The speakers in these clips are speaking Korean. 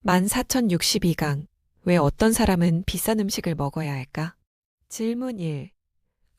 14,062강. 왜 어떤 사람은 비싼 음식을 먹어야 할까? 질문 1.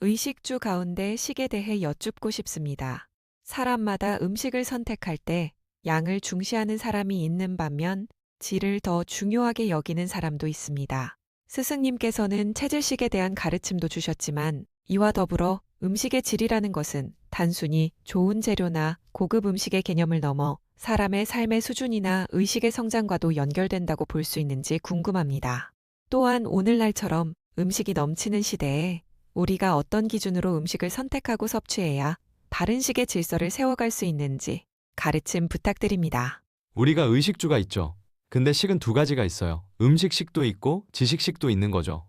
의식주 가운데 식에 대해 여쭙고 싶습니다. 사람마다 음식을 선택할 때 양을 중시하는 사람이 있는 반면 질을 더 중요하게 여기는 사람도 있습니다. 스승님께서는 체질식에 대한 가르침도 주셨지만 이와 더불어 음식의 질이라는 것은 단순히 좋은 재료나 고급 음식의 개념을 넘어 사람의 삶의 수준이나 의식의 성장과도 연결된다고 볼 수 있는지 궁금합니다. 또한 오늘날처럼 음식이 넘치는 시대에 우리가 어떤 기준으로 음식을 선택하고 섭취해야 바른 식의 질서를 세워갈 수 있는지 가르침 부탁드립니다. 우리가 의식주가 있죠. 근데 식은 두 가지가 있어요. 음식식도 있고 지식식도 있는 거죠.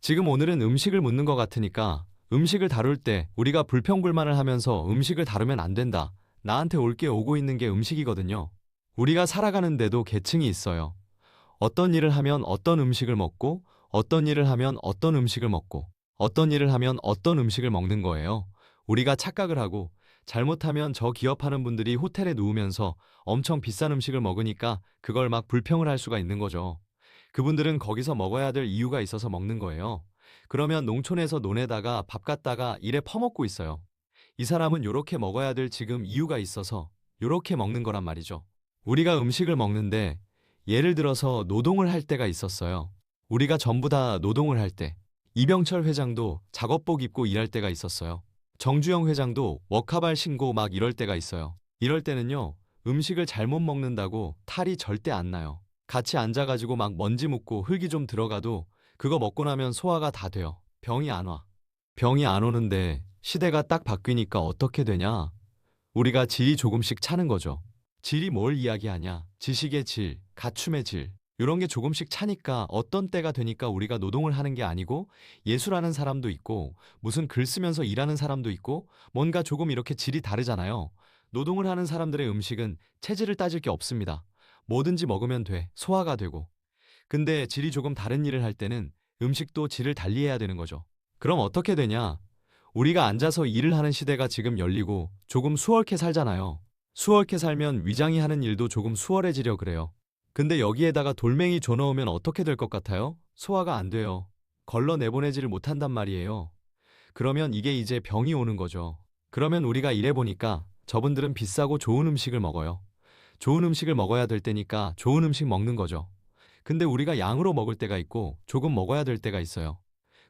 지금 오늘은 음식을 묻는 것 같으니까 음식을 다룰 때 우리가 불평불만을 하면서 음식을 다루면 안 된다. 나한테 올 게 오고 있는 게 음식이거든요. 우리가 살아가는데도 계층이 있어요. 어떤 일을 하면 어떤 음식을 먹고, 어떤 일을 하면 어떤 음식을 먹고, 어떤 일을 하면 어떤 음식을 먹는 거예요. 우리가 착각을 하고 잘못하면 저 기업하는 분들이 호텔에 누우면서 엄청 비싼 음식을 먹으니까 그걸 막 불평을 할 수가 있는 거죠. 그분들은 거기서 먹어야 될 이유가 있어서 먹는 거예요. 그러면 농촌에서 논에다가 밥 갖다가 일에 퍼먹고 있어요. 이 사람은 요렇게 먹어야 될 지금 이유가 있어서 요렇게 먹는 거란 말이죠. 우리가 음식을 먹는데 예를 들어서 노동을 할 때가 있었어요. 우리가 전부 다 노동을 할 때. 이병철 회장도 작업복 입고 일할 때가 있었어요. 정주영 회장도 워카발 신고 막 이럴 때가 있어요. 이럴 때는요, 음식을 잘못 먹는다고 탈이 절대 안 나요. 같이 앉아가지고 막 먼지 묻고 흙이 좀 들어가도 그거 먹고 나면 소화가 다 돼요. 병이 안 와. 병이 안 오는데 시대가 딱 바뀌니까 어떻게 되냐? 우리가 질이 조금씩 차는 거죠. 질이 뭘 이야기하냐? 지식의 질, 갖춤의 질. 이런 게 조금씩 차니까 어떤 때가 되니까 우리가 노동을 하는 게 아니고 예술하는 사람도 있고 무슨 글 쓰면서 일하는 사람도 있고 뭔가 조금 이렇게 질이 다르잖아요. 노동을 하는 사람들의 음식은 체질을 따질 게 없습니다. 뭐든지 먹으면 돼. 소화가 되고. 근데 질이 조금 다른 일을 할 때는 음식도 질을 달리해야 되는 거죠. 그럼 어떻게 되냐? 우리가 앉아서 일을 하는 시대가 지금 열리고 조금 수월케 살잖아요. 수월케 살면 위장이 하는 일도 조금 수월해지려 그래요. 근데 여기에다가 돌멩이 줘 넣으면 어떻게 될 것 같아요? 소화가 안 돼요. 걸러 내보내지를 못한단 말이에요. 그러면 이게 이제 병이 오는 거죠. 그러면 우리가 일해보니까 저분들은 비싸고 좋은 음식을 먹어요. 좋은 음식을 먹어야 될 때니까 좋은 음식 먹는 거죠. 근데 우리가 양으로 먹을 때가 있고 조금 먹어야 될 때가 있어요.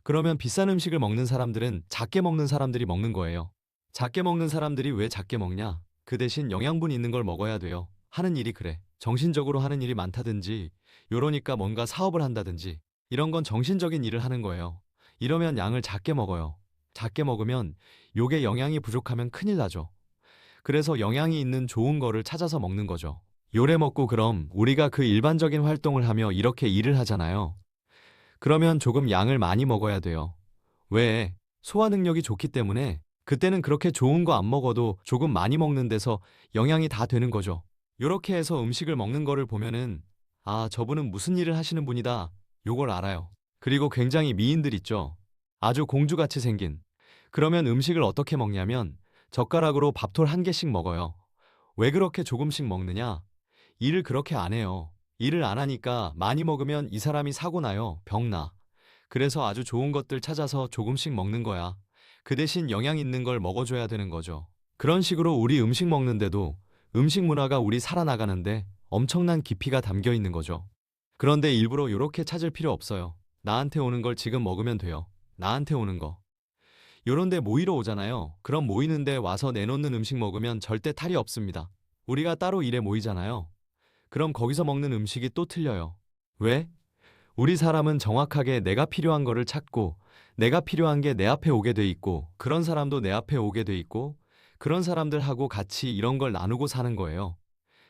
그러면 비싼 음식을 먹는 사람들은 작게 먹는 사람들이 먹는 거예요. 작게 먹는 사람들이 왜 작게 먹냐? 그 대신 영양분 있는 걸 먹어야 돼요. 하는 일이 그래. 정신적으로 하는 일이 많다든지, 요러니까 뭔가 사업을 한다든지, 이런 건 정신적인 일을 하는 거예요. 이러면 양을 작게 먹어요. 작게 먹으면 요게 영양이 부족하면 큰일 나죠. 그래서 영양이 있는 좋은 거를 찾아서 먹는 거죠. 요래 먹고 그럼 우리가 그 일반적인 활동을 하며 이렇게 일을 하잖아요. 그러면 조금 양을 많이 먹어야 돼요. 왜? 소화 능력이 좋기 때문에 그때는 그렇게 좋은 거 안 먹어도 조금 많이 먹는 데서 영양이 다 되는 거죠. 요렇게 해서 음식을 먹는 거를 보면은 아, 저분은 무슨 일을 하시는 분이다. 요걸 알아요. 그리고 굉장히 미인들 있죠. 아주 공주같이 생긴. 그러면 음식을 어떻게 먹냐면 젓가락으로 밥톨 한 개씩 먹어요. 왜 그렇게 조금씩 먹느냐? 일을 그렇게 안 해요. 일을 안 하니까 많이 먹으면 이 사람이 사고 나요. 병 나. 그래서 아주 좋은 것들 찾아서 조금씩 먹는 거야. 그 대신 영양 있는 걸 먹어줘야 되는 거죠. 그런 식으로 우리 음식 먹는데도 음식 문화가 우리 살아나가는데 엄청난 깊이가 담겨 있는 거죠. 그런데 일부러 이렇게 찾을 필요 없어요. 나한테 오는 걸 지금 먹으면 돼요. 나한테 오는 거. 요런데 모이러 오잖아요. 그럼 모이는데 와서 내놓는 음식 먹으면 절대 탈이 없습니다. 우리가 따로 일에 모이잖아요. 그럼 거기서 먹는 음식이 또 틀려요. 왜? 우리 사람은 정확하게 내가 필요한 거를 찾고 내가 필요한 게 내 앞에 오게 돼 있고 그런 사람도 내 앞에 오게 돼 있고 그런 사람들하고 같이 이런 걸 나누고 사는 거예요.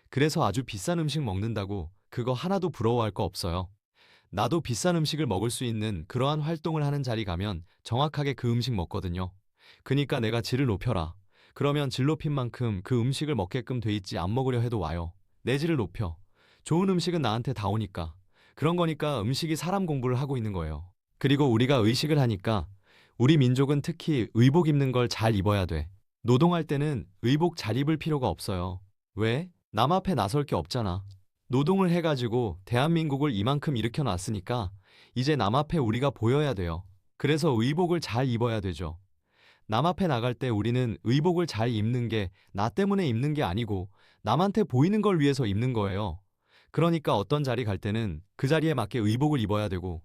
그래서 아주 비싼 음식 먹는다고 그거 하나도 부러워할 거 없어요. 나도 비싼 음식을 먹을 수 있는 그러한 활동을 하는 자리 가면 정확하게 그 음식 먹거든요. 그니까 내가 질을 높여라. 그러면 질 높인 만큼 그 음식을 먹게끔 돼 있지 안 먹으려 해도 와요. 내 질을 높여. 좋은 음식은 나한테 다 오니까. 그런 거니까 음식이 사람 공부를 하고 있는 거예요. 그리고 우리가 의식을 하니까 우리 민족은 특히 의복 입는 걸 잘 입어야 돼. 노동할 때는 의복 잘 입을 필요가 없어요. 왜? 남 앞에 나설 게 없잖아. 노동을 해가지고 대한민국을 이만큼 일으켜놨으니까 이제 남 앞에 우리가 보여야 돼요. 그래서 의복을 잘 입어야 되죠. 남 앞에 나갈 때 우리는 의복을 잘 입는 게 나 때문에 입는 게 아니고 남한테 보이는 걸 위해서 입는 거예요. 그러니까 어떤 자리 갈 때는 그 자리에 맞게 의복을 입어야 되고,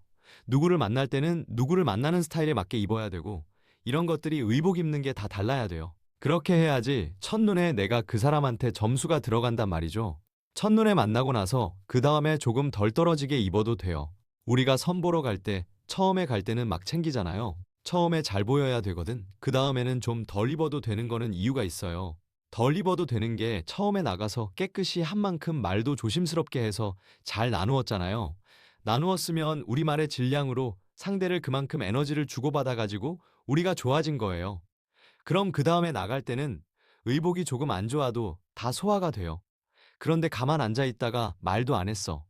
누구를 만날 때는 누구를 만나는 스타일에 맞게 입어야 되고, 이런 것들이 의복 입는 게 다 달라야 돼요. 그렇게 해야지 첫눈에 내가 그 사람한테 점수가 들어간단 말이죠. 첫눈에 만나고 나서 그 다음에 조금 덜 떨어지게 입어도 돼요. 우리가 선 보러 갈 때 처음에 갈 때는 막 챙기잖아요. 처음에 잘 보여야 되거든. 그 다음에는 좀 덜 입어도 되는 거는 이유가 있어요. 덜 입어도 되는 게 처음에 나가서 깨끗이 한 만큼 말도 조심스럽게 해서 잘 나누었잖아요. 나누었으면 우리말의 질량으로 상대를 그만큼 에너지를 주고받아가지고 우리가 좋아진 거예요. 그럼 그 다음에 나갈 때는 의복이 조금 안 좋아도 다 소화가 돼요. 그런데 가만 앉아 있다가 말도 안 했어.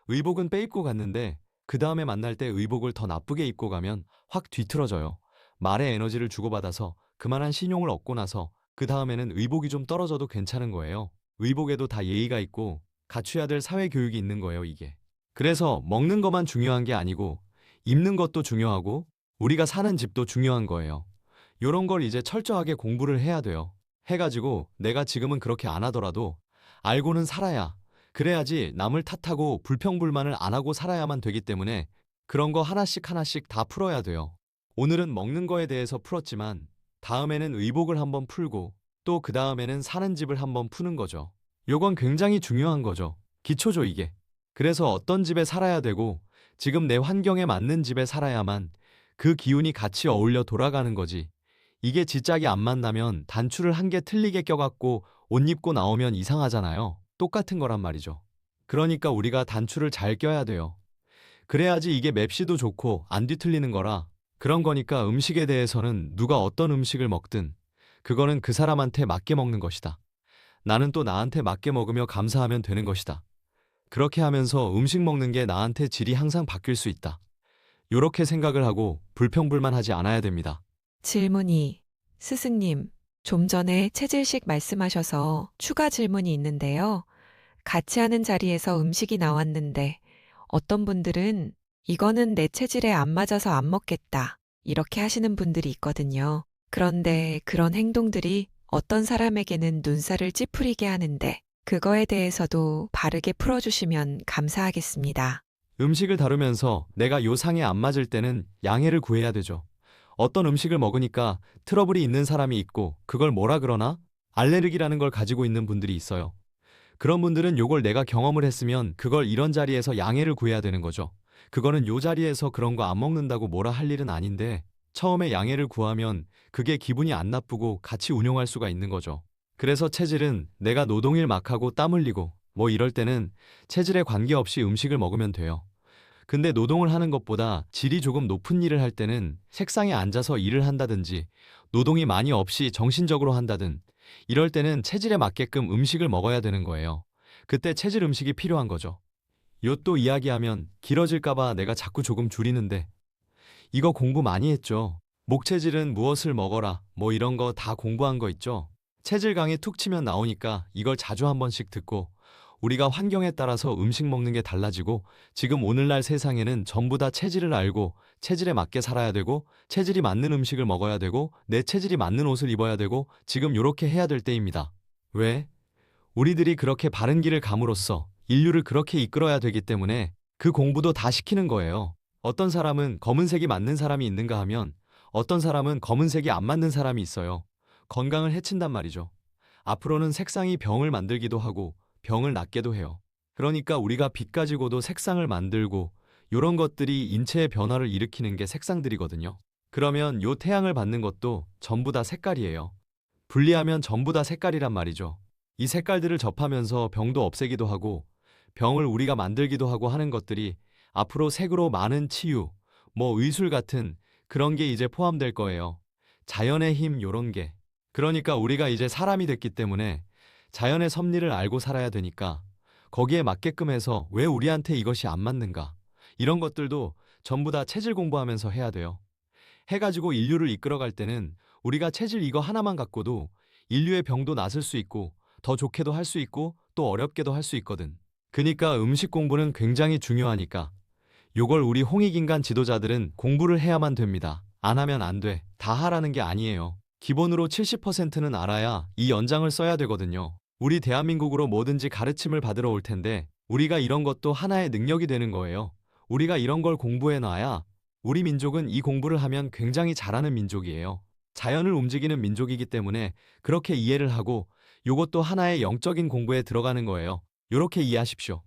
의복은 빼입고 갔는데 그 다음에 만날 때 의복을 더 나쁘게 입고 가면 확 뒤틀어져요. 말에 에너지를 주고받아서 그만한 신용을 얻고 나서 그 다음에는 의복이 좀 떨어져도 괜찮은 거예요. 의복에도 다 예의가 있고 갖춰야 될 사회 교육이 있는 거예요, 이게. 그래서 먹는 것만 중요한 게 아니고 입는 것도 중요하고 우리가 사는 집도 중요한 거예요. 요런 걸 이제 철저하게 공부를 해야 돼요. 해가지고 내가 지금은 그렇게 안 하더라도 알고는 살아야, 그래야지 남을 탓하고 불평불만을 안 하고 살아야만 되기 때문에 그런 거 하나씩 하나씩 다 풀어야 돼요. 오늘은 먹는 거에 대해서 풀었지만 다음에는 의복을 한번 풀고 또 그 다음에는 사는 집을 한번 푸는 거죠. 요건 굉장히 중요한 거죠. 기초죠, 이게. 그래서 어떤 집에 살아야 되고 지금 내 환경에 맞는 집에 살아야만 그 기운이 같이 어울려 돌아가는 거지. 이게 지짝이 안 만나면 단추를 한 개 틀리게 껴갖고 옷 입고 나오면 이상하잖아요. 똑같은 거란 말이죠. 그러니까 우리가 단추를 잘 껴야 돼요. 그래야지 이게 맵시도 좋고 안 뒤틀리는 거라. 그런 거니까 음식에 대해서는 누가 어떤 음식을 먹든 그거는 그 사람한테 맞게 먹는 것이다. 나는 또 나한테 맞게 먹으며 감사하면 되는 것이다. 그렇게 하면서 음식 먹는 게 나한테 질이 항상 바뀔 수 있다. 요렇게 생각을 하고 불평불만하지 않아야 됩니다. 질문 2. 스승님, 좀 전에 체질식 말씀하셔서 추가 질문이 있는데요. 같이 하는 자리에서 음식이 나왔는데 어떤 분들은 이거는 내 체질에 안 맞아서 안 먹겠다, 이렇게 하시는 분들이 있거든요. 그런데 그런 행동들이 어떤 사람에게는 눈살을 찌푸리게 하는데 그거에 대해서도 바르게 풀어주시면 감사하겠습니다. 음식을 다루면서 내가 요 상에 안 맞을 때는 양해를 구해야 되죠. 어떤 음식을 먹으니까 트러블이 있는 사람이 있고 그걸 뭐라 그러나? 알레르기라는 걸 가지고 있는 분들이 있어요. 그런 분들은 요걸 내가 경험을 했으면 그걸 이런 자리에서 양해를 구해야 되는 거죠. 그거는 요 자리에서 그런 거 안 먹는다고 뭐라 할 일은 아닌데 처음에 양해를 구하면 그게 기분이 안 나쁘고 같이 운용할 수가 있는 거죠. 그래서 체질은 내가 노동일 막 하고 땀 흘리고 뭐 이럴 때는 체질에 관계없이 음식을 먹으면 돼요. 근데 노동을 하는 것보다 질이 조금 높은 일을 할 때는 책상에 앉아서 일을 한다든지 노동이 많이 없이 정신적으로 한다든 이럴 때는 체질에 맞게끔 음식을 먹어야 되는 거예요. 그때 체질 음식이 필요한 거죠. 요 또 이야기하면 길어질까봐 내가 자꾸 조금 줄이는데 이거 공부 많이 했죠. 목체질은 무엇을 먹어라 뭐 이런 거 다 공부한 거 있죠. 체질 강의 툭 치면 나오니까 이걸 자주 한 번씩 듣고 우리가 환경에 따라서 음식 먹는 게 달라지고 지금 오늘날 세상에는 전부 다 체질을 알고 체질에 맞게 살아야 되고 체질이 맞는 음식을 먹어야 되고 내 체질이 맞는 옷을 입어야 되고 지금 요렇게 해야 될 때입니다. 왜? 우리들이 그렇게 바른 길을 감으로써 인류를 그렇게 이끌어야 되기 때문에 그 공부도 다 시키는 거예요. 어떤 사람은 검은색이 맞는 사람이 있는가 하면 어떤 사람은 검은색이 안 맞는 사람이 있어요. 건강을 해친단 말이죠. 앞으로는 색상이 병을 만들기도 하고 병을 낫게도 해요. 그러니까 우리가 빛 가지고도 색상을 만들고 요런 것들이 인체의 변화를 일으키는 게 색상들이거든요. 그러면 요 태양을 받는 것도 전부 다 색깔이에요. 분리하면 전부 다 색깔이란 말이죠. 이 색깔들을 접하면서 병도 없애기도 하고 병을 우리가 만들기도 하고 하는 것들이 앞으로 색으로 많은 치유, 뭐 의술 같은 그런 게 이제 포함될 거예요. 자연의 힘 요런 게. 그러니까 우리가 이제 사람이 됐기 때문에 자연의 섭리를 알고 살아야 되니까 거기에 맞게끔 해서 왜 우리한테 이것이 안 맞는가? 이런 것들도 전부 다 체질 공부하면서 해야 돼요. 해가지고 인류를 이끌어갈 때는 우리가 체질 이거 하나만 갖고도 인류의 병도 낫을 수 있고 더 좋게도 할 수 있고 또 어렵게도 할 수 있거든. 그니까 음식 공부는 굉장히 중요하니까. 요걸 우리 홍익인간 지도자들은 공부를 해야만 됩니다. 안 하면 안 돼. 다 하라는 게 아니에요. 기본으로 70%는 알아야 이 연장을 써야 되거든요. 우리 대한민국으로 뭐든지 가르침을 받으러 올 텐데 우리가 이런 것도 하나의 능력이 되는 거예요. 우리가 이런 걸 공부해 놔야 우리 민족은 이 공부를 하면 굉장히 잘하는 민족이에요. 자연을 움직이는 민족이기 때문에 그렇게 이해를 하고 요것도 하나의 영적인 공부에 들어가는 거예요. 요렇게 이해하십시오.